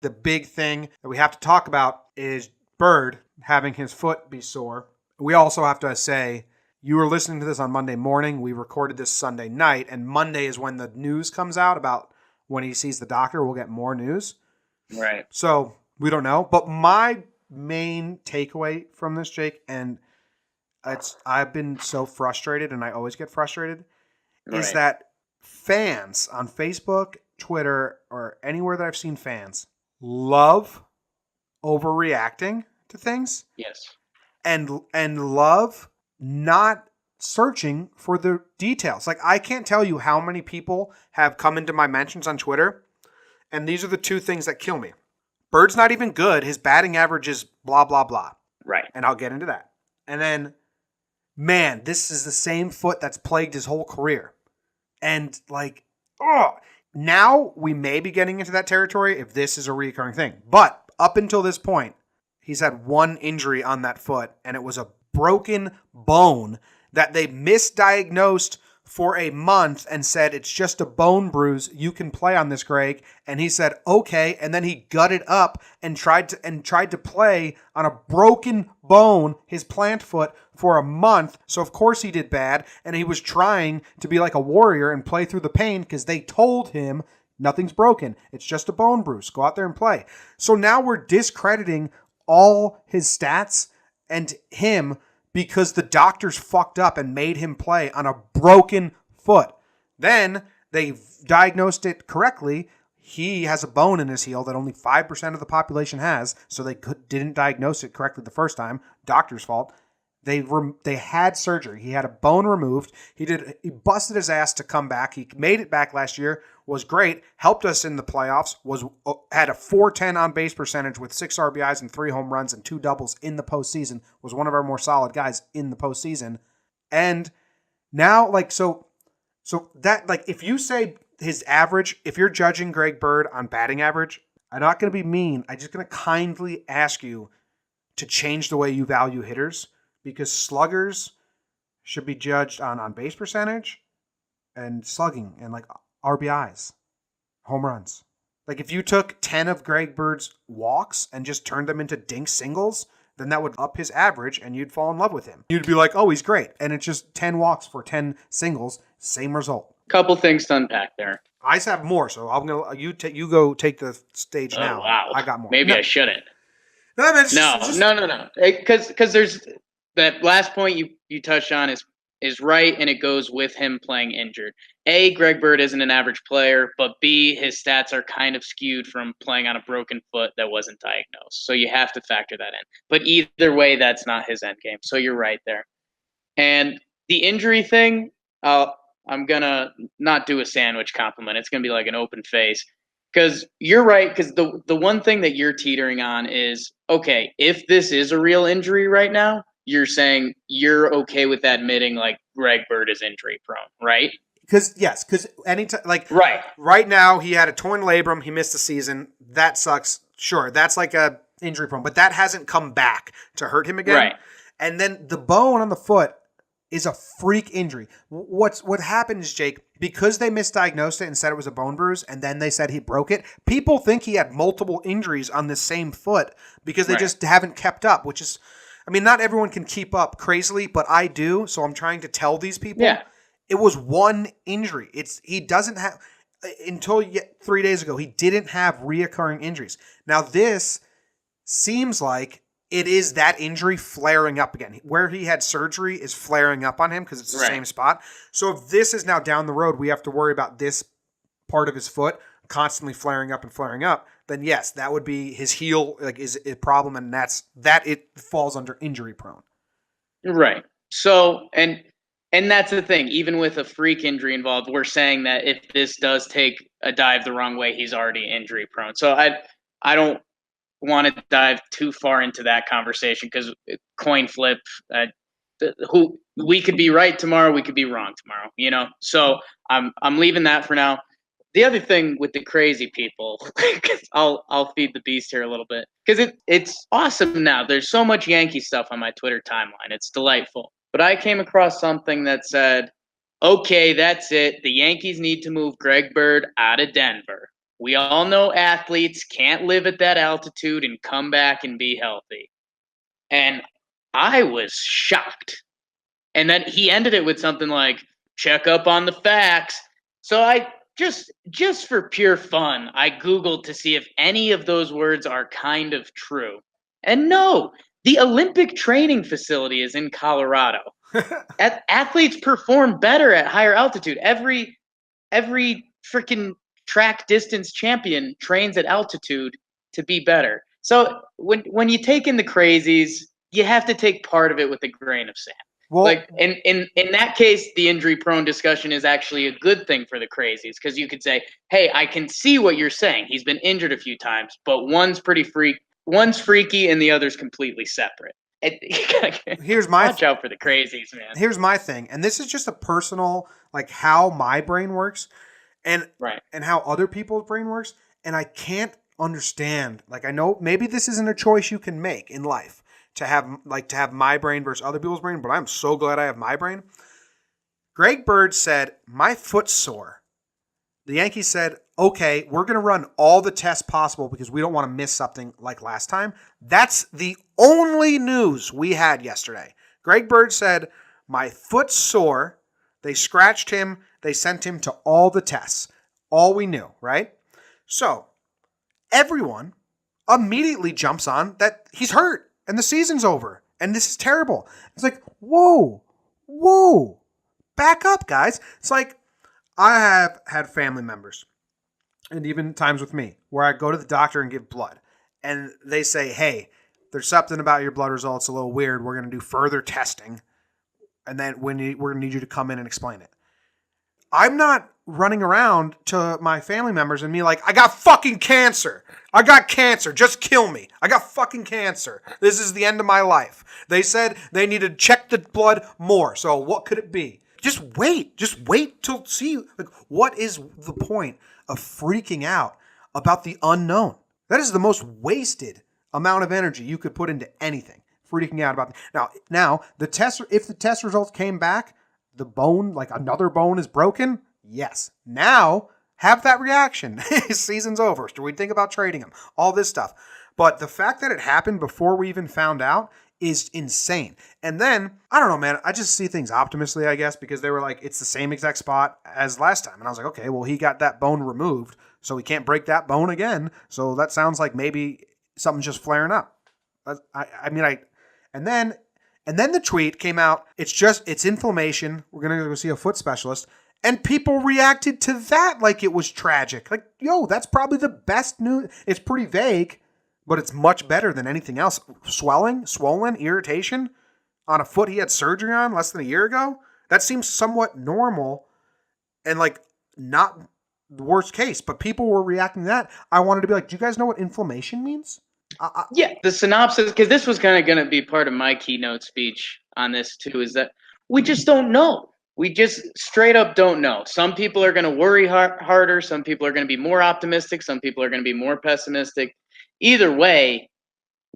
the big thing that we have to talk about is Bird having his foot be sore. We also have to say, you were listening to this on Monday morning. We recorded this Sunday night, and Monday is when the news comes out about when he sees the doctor. We'll get more news. Right. So we don't know. But my main takeaway from this, Jake, and I've been so frustrated, and I always get frustrated, is that fans on Facebook, Twitter, or anywhere that I've seen fans love overreacting to things. Yes. And love not searching for the details. Like, I can't tell you how many people have come into my mentions on Twitter, and these are the two things that kill me. Bird's not even good. His batting average is blah, blah, blah. Right. And I'll get into that. And then, man, this is the same foot that's plagued his whole career. And, like, now we may be getting into that territory if this is a recurring thing. But up until this point, he's had one injury on that foot, and it was a broken bone that they misdiagnosed for a month and said, it's just a bone bruise. You can play on this, Greg. And he said, okay. And then he gutted up and tried to play on a broken bone, his plant foot, for a month. So of course he did bad. And he was trying to be like a warrior and play through the pain because they told him nothing's broken. It's just a bone bruise. Go out there and play. So now we're discrediting all his stats and him because the doctors fucked up and made him play on a broken foot. Then they diagnosed it correctly. He has a bone in his heel that only 5% of the population has, so they didn't diagnose it correctly the first time. Doctor's fault. They had surgery. He had a bone removed. He busted his ass to come back. He made it back last year. Was great. Helped us in the playoffs. Had a .410 on base percentage with 6 RBIs and 3 home runs and 2 doubles in the postseason. Was one of our more solid guys in the postseason. And now, like, so that, like, if you say his average, if you're judging Greg Bird on batting average, I'm not going to be mean. I'm just going to kindly ask you to change the way you value hitters. Because sluggers should be judged on base percentage and slugging and like RBIs, home runs. Like if you took 10 of Greg Bird's walks and just turned them into dink singles, then that would up his average and you'd fall in love with him. You'd be like, oh, he's great. And it's just 10 walks for 10 singles, same result. Couple things to unpack there. I have more, so I'm gonna you go take the stage now. Wow. I got more. Maybe I shouldn't. No. Because there's that last point you touched on is right, and it goes with him playing injured. A, Greg Bird isn't an average player, but B, his stats are kind of skewed from playing on a broken foot that wasn't diagnosed. So you have to factor that in. But either way, that's not his end game. So you're right there. And the injury thing, I'm going to not do a sandwich compliment. It's going to be like an open face. Because you're right, because the one thing that you're teetering on is, okay, if this is a real injury right now, you're saying you're okay with admitting like Greg Bird is injury prone, right? Because anytime, like right now he had a torn labrum, he missed the season. That sucks. Sure, that's like a injury prone, but that hasn't come back to hurt him again. Right. And then the bone on the foot is a freak injury. What happened is, Jake, because they misdiagnosed it and said it was a bone bruise, and then they said he broke it, people think he had multiple injuries on the same foot because they just haven't kept up, which is, I mean, not everyone can keep up crazily, but I do, so I'm trying to tell these people. Yeah. It was one injury. He doesn't have, until 3 days ago, he didn't have reoccurring injuries. Now this seems like it is that injury flaring up again. Where he had surgery is flaring up on him because it's the same spot. So if this is now down the road, we have to worry about this part of his foot constantly flaring up, then yes, that would be his heel, like, is a problem, and it falls under injury prone. Right. So, and that's the thing. Even with a freak injury involved, we're saying that if this does take a dive the wrong way, he's already injury prone. So I don't want to dive too far into that conversation because coin flip. Who we could be right tomorrow, we could be wrong tomorrow. You know. So I'm leaving that for now. The other thing with the crazy people, I'll feed the beast here a little bit because it's awesome now. There's so much Yankee stuff on my Twitter timeline. It's delightful. But I came across something that said, okay, that's it. The Yankees need to move Greg Bird out of Denver. We all know athletes can't live at that altitude and come back and be healthy. And I was shocked. And then he ended it with something like, check up on the facts. So I just for pure fun, I Googled to see if any of those words are kind of true. And no, the Olympic training facility is in Colorado. Athletes perform better at higher altitude. Every freaking track distance champion trains at altitude to be better. So when you take in the crazies, you have to take part of it with a grain of sand. Well, like in that case, the injury prone discussion is actually a good thing for the crazies, because you could say, hey, I can see what you're saying. He's been injured a few times, but one's freaky and the other's completely separate. Here's my watch out for the crazies, man. Here's my thing, and this is just a personal, like, how my brain works, and Right. and how other people's brain works, and I can't understand. Like, I know maybe this isn't a choice you can make in life to have my brain versus other people's brain, but I'm so glad I have my brain. Greg Bird said, "My foot's sore." The Yankees said, okay, we're going to run all the tests possible because we don't want to miss something like last time. That's the only news we had yesterday. Greg Bird said, my foot's sore. They scratched him. They sent him to all the tests. All we knew, right? So everyone immediately jumps on that he's hurt and the season's over and this is terrible. It's like, whoa, back up, guys. It's like, I have had family members, and even times with me, where I go to the doctor and give blood, and they say, hey, there's something about your blood results a little weird. We're going to do further testing, and then we're going to need you to come in and explain it. I'm not running around to my family members and be like, I got fucking cancer. I got cancer. Just kill me. I got fucking cancer. This is the end of my life. They said they need to check the blood more. So what could it be? Just wait till see, like, what is the point of freaking out about the unknown? That is the most wasted amount of energy you could put into anything. Freaking out about now the test. If the test results came back, the bone, like another bone, is broken. Yes, now have that reaction. His season's over. Do we think about trading him? All this stuff, but the fact that it happened before we even found out is insane. And then, I don't know, man, I just see things optimistically, I guess, because they were like, it's the same exact spot as last time. And I was like, okay, well, he got that bone removed, so he can't break that bone again. So that sounds like maybe something's just flaring up. And then the tweet came out, it's inflammation. We're going to go see a foot specialist. And people reacted to that like it was tragic. Like, yo, that's probably the best news. It's pretty vague, but it's much better than anything else. Swelling, swollen, irritation on a foot he had surgery on less than a year ago. That seems somewhat normal and like not the worst case, but people were reacting to that. I wanted to be like, do you guys know what inflammation means? Yeah, the synopsis, because this was kind of going to be part of my keynote speech on this too, is that we just don't know. We just straight up don't know. Some people are going to worry harder. Some people are going to be more optimistic. Some people are going to be more pessimistic. Either way,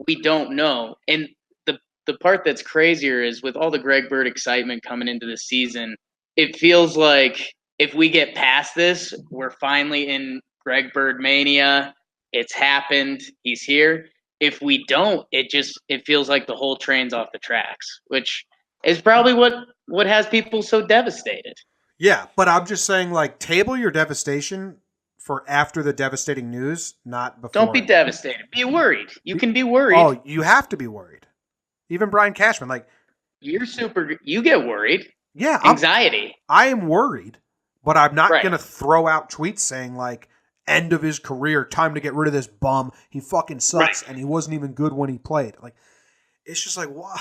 we don't know. And the part that's crazier is with all the Greg Bird excitement coming into the season, it feels like if we get past this, we're finally in Greg Bird mania. It's happened. He's here. If we don't, it feels like the whole train's off the tracks, which is probably what has people so devastated. Yeah, but I'm just saying, like, table your devastation for after the devastating news, not before. Don't be devastated. Be worried. You can be worried. Oh, you have to be worried. Even Brian Cashman, like, you get worried. Yeah, anxiety. I am worried, but I'm not going to throw out tweets saying like, end of his career, time to get rid of this bum. He fucking sucks, and he wasn't even good when he played. Like, it's just like, wow.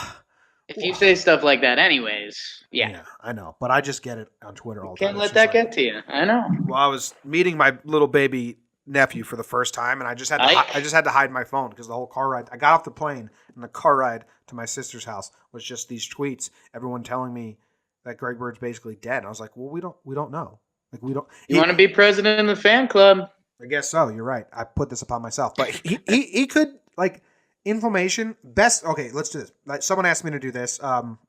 If you say stuff like that anyways, yeah, I know. But I just get it on Twitter all the time. Can't let that get to you. I know. Well, I was meeting my little baby nephew for the first time, and I just had to hide my phone because the whole car ride. I got off the plane, and the car ride to my sister's house was just these tweets. Everyone telling me that Greg Bird's basically dead. And I was like, well, we don't know. Like, we don't. You want to be president of the fan club? I guess so. You're right. I put this upon myself, but he could, like, Inflammation, best. Okay, let's do this. Like, someone asked me to do this.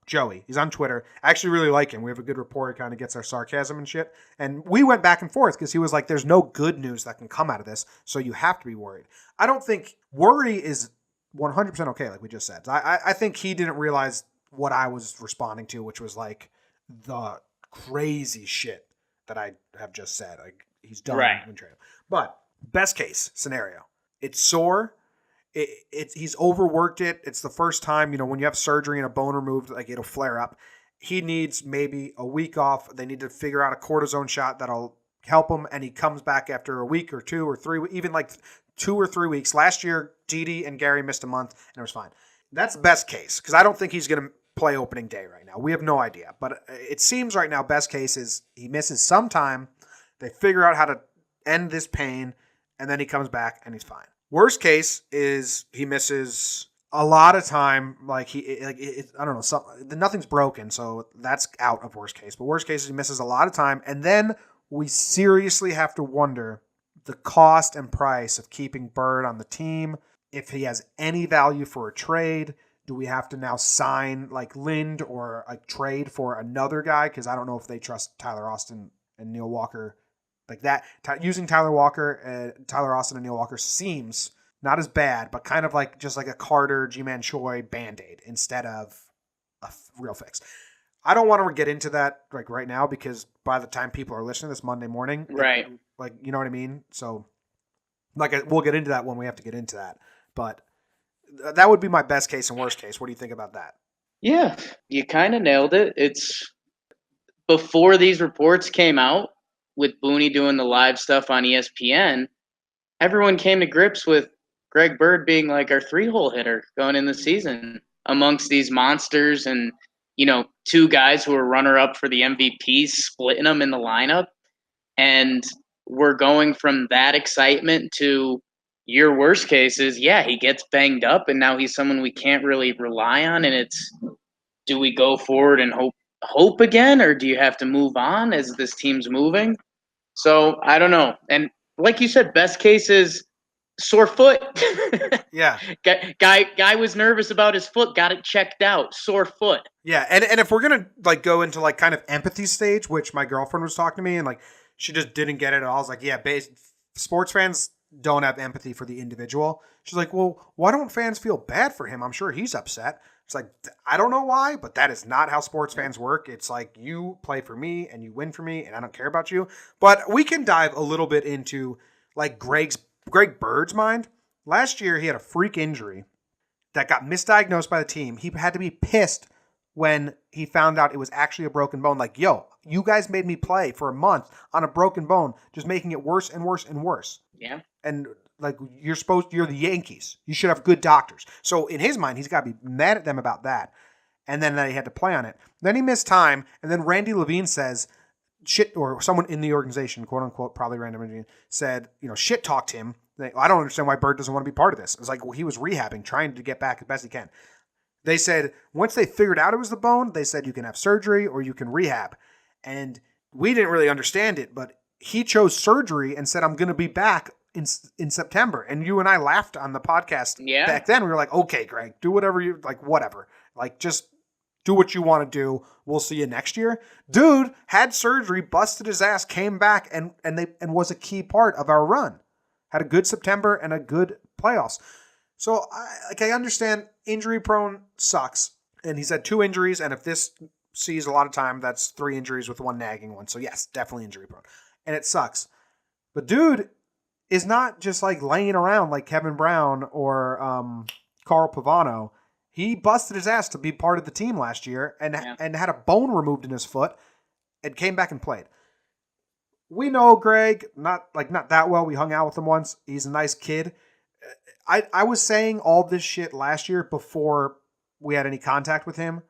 Joey, he's on Twitter. I actually really like him. We have a good rapport. He kind of gets our sarcasm and shit. And we went back and forth because he was like, "There's no good news that can come out of this, so you have to be worried." I don't think worry is 100% okay, like we just said. I think he didn't realize what I was responding to, which was like the crazy shit that I have just said. Like he's done Right. in training. But best case scenario, it's sore. He's overworked it. It's the first time, when you have surgery and a bone removed, like it'll flare up. He needs maybe a week off. They need to figure out a cortisone shot that'll help him, and he comes back after a week or 2 or 3, even like 2 or 3 weeks. Last year, Didi and Gary missed a month, and it was fine. That's best case, because I don't think he's going to play opening day right now. We have no idea, but it seems right now best case is he misses some time. They figure out how to end this pain, and then he comes back and he's fine. Worst case is he misses a lot of time. I don't know, nothing's broken, so that's out of worst case. But worst case is he misses a lot of time, and then we seriously have to wonder the cost and price of keeping Bird on the team. If he has any value for a trade, do we have to now sign like Lind or a trade for another guy? Because I don't know if they trust Tyler Austin and Neil Walker. Like that, using Tyler Austin and Neil Walker seems not as bad, but kind of like just like a Carter, G-Man Choi Band-Aid instead of a real fix. I don't want to get into that like right now because by the time people are listening this Monday morning, Right. You know what I mean? So we'll get into that when we have to get into that. But that would be my best case and worst case. What do you think about that? Yeah, you kind of nailed it. It's before these reports came out with Booney doing the live stuff on ESPN, everyone came to grips with Greg Bird being like our 3-hole hitter going in the season amongst these monsters and, 2 guys who are runner-up for the MVP, splitting them in the lineup. And we're going from that excitement to your worst case is, yeah, he gets banged up and now he's someone we can't really rely on. And it's, do we go forward and hope again, or do you have to move on as this team's moving? So I don't know. And like you said, best case is sore foot. Yeah. Guy was nervous about his foot, got it checked out, sore foot. Yeah, and if we're gonna like go into like kind of empathy stage, which my girlfriend was talking to me and like she just didn't get it at all. I was like, yeah, sports fans don't have empathy for the individual. She's like, well, why don't fans feel bad for him? I'm sure he's upset. It's like, I don't know why, but that is not how sports fans work. It's like you play for me and you win for me and I don't care about you. But we can dive a little bit into like Greg Bird's mind. Last year, he had a freak injury that got misdiagnosed by the team. He had to be pissed when he found out it was actually a broken bone. Like, yo, you guys made me play for a month on a broken bone, just making it worse and worse and worse. Yeah. And like you're the Yankees. You should have good doctors. So in his mind, he's got to be mad at them about that. And then he had to play on it. Then he missed time. And then Randy Levine says shit, or someone in the organization, quote unquote, probably Randy Levine, said, shit talked him. I don't understand why Bird doesn't want to be part of this. It's like, well, he was rehabbing, trying to get back as best he can. They said once they figured out it was the bone, they said you can have surgery or you can rehab. And we didn't really understand it, but he chose surgery and said, I'm going to be back in September. And you and I laughed on the podcast back then. We were like, okay, Greg, do whatever you like, whatever. Like, just do what you want to do. We'll see you next year. Dude had surgery, busted his ass, came back and was a key part of our run. Had a good September and a good playoffs. So I understand injury prone sucks. And he's had 2 injuries. And if this sees a lot of time, that's 3 injuries with 1 nagging one. So yes, definitely injury prone. And it sucks. But dude is not just like laying around like Kevin Brown or Carl Pavano. He busted his ass to be part of the team last year and had a bone removed in his foot and came back and played. We know Greg, not that well. We hung out with him once. He's a nice kid. I was saying all this shit last year before we had any contact with him.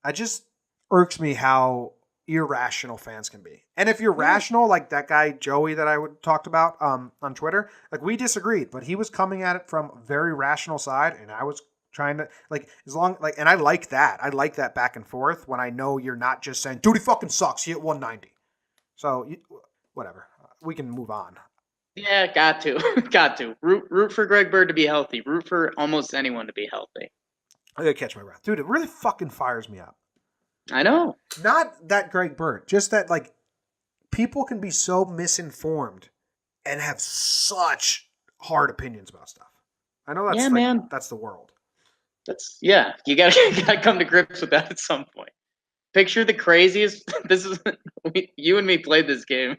It just irks me how irrational fans can be. And if you're rational, like that guy Joey that I talked about on Twitter, like we disagreed, but he was coming at it from a very rational side, and I was trying to and I like that. I like that back and forth when I know you're not just saying, dude, he fucking sucks. He hit 190. So whatever. We can move on. Yeah, got to, got to root for Greg Bird to be healthy. Root for almost anyone to be healthy. I gotta catch my breath, dude. It really fucking fires me up. I know. Not that Greg Bird, just that like people can be so misinformed and have such hard opinions about stuff. I know Yeah, that's like man. that's the world. That's yeah. You gotta you gotta come to grips with that at some point. Picture the craziest. This is you and me played this game,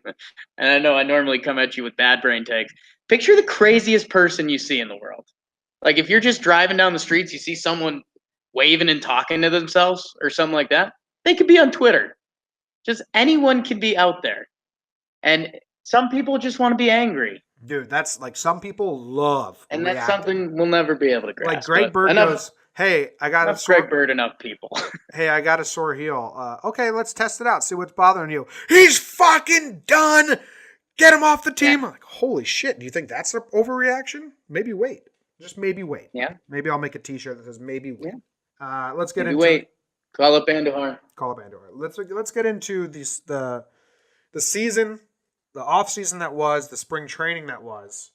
and I know I normally come at you with bad brain takes. Picture the craziest person you see in the world. Like if you're just driving down the streets, you see someone waving and talking to themselves or something like that. They could be on Twitter. Just anyone can be out there, and some people just want to be angry, Dude, that's like some people love and that's reacting. something we'll never be able to Like grasp. Greg But Bird enough, goes, "Hey, I got a enough Greg sore. Bird, enough people. Hey, I got a sore heel. Okay, let's test it out. See what's bothering you. He's fucking done. Get him off the Yeah, team." I'm like, holy shit. Do you think that's an overreaction? Maybe wait. Just maybe wait. yeah, Maybe I'll make a T-shirt that says maybe wait. yeah. Let's get Maybe into wait. Call up Andujar. call up Andor. Let's get into the season, the off season that was, the spring training that was.